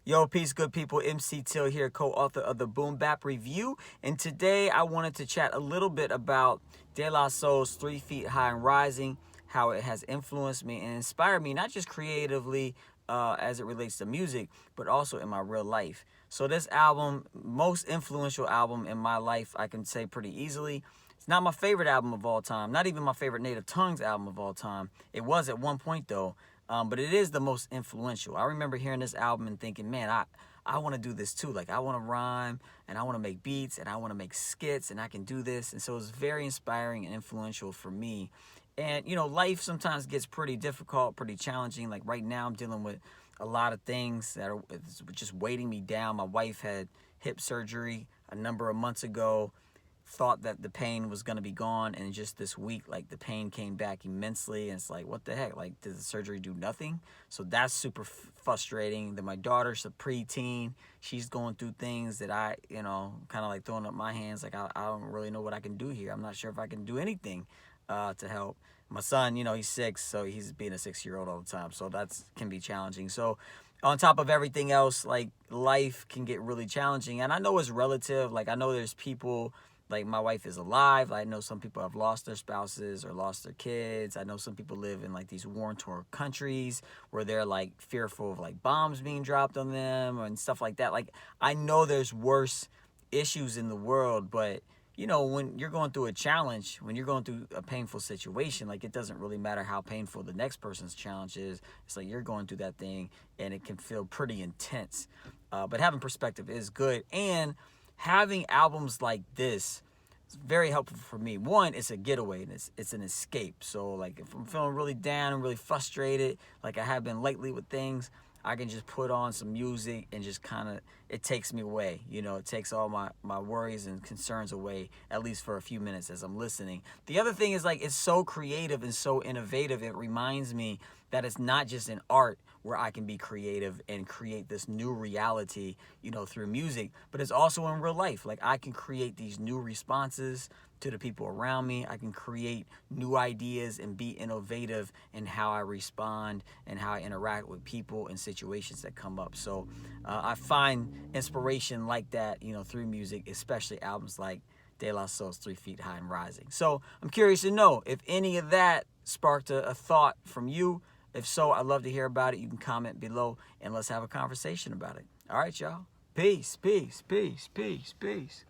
Yo, peace, good people. MC Till here, co-author of the Boom Bap Review. And today I wanted to chat a little bit about De La Soul's 3 Feet High and Rising, how it has influenced me and inspired me, not just creatively as it relates to music, but also in my real life. So this album, most influential album in my life, I can say pretty easily. It's not my favorite album of all time, not even my favorite Native Tongues album of all time. It was at one point though. But it is the most influential. I remember hearing this album and thinking, man, I want to do this too. Like, I want to rhyme, and I want to make beats, and I want to make skits, and I can do this. And so it was very inspiring and influential for me. And, you know, life sometimes gets pretty difficult, pretty challenging. Like right now I'm dealing with a lot of things that are just weighting me down. My wife had hip surgery a number of months ago. Thought that the pain was going to be gone, and just this week, like, the pain came back immensely, and it's like, what the heck, like, did the surgery do nothing? So that's super frustrating. Then my daughter's a preteen. She's going through things that I, kind of like throwing up my hands, like, I don't really know what I can do here. I'm not sure if I can do anything to help. My son, he's 6, so he's being a 6-year-old all the time, so that's can be challenging. So on top of everything else, like, life can get really challenging, and I know it's relative. Like, I know there's people, like, my wife is alive. I know some people have lost their spouses or lost their kids. I know some people live in, like, these war-torn countries where they're, like, fearful of, like, bombs being dropped on them and stuff like that. Like, I know there's worse issues in the world, but, when you're going through a challenge, when you're going through a painful situation, like, it doesn't really matter how painful the next person's challenge is. It's like you're going through that thing, and it can feel pretty intense. But having perspective is good, and having albums like this is very helpful for me. One, it's a getaway, and it's an escape. So, like, if I'm feeling really down and really frustrated, like I have been lately with things, I can just put on some music and just kind of, it takes me away. It takes all my worries and concerns away, at least for a few minutes as I'm listening. The other thing is, like, it's so creative and so innovative. It reminds me that it's not just in art where I can be creative and create this new reality, through music, but it's also in real life. Like, I can create these new responses to the people around me. I can create new ideas and be innovative in how I respond and how I interact with people and situations that come up. So I find inspiration like that, through music, especially albums like De La Soul's 3 Feet High and Rising. So I'm curious to know if any of that sparked a thought from you. If so, I'd love to hear about it. You can comment below and let's have a conversation about it. All right, y'all. Peace, peace, peace, peace, peace.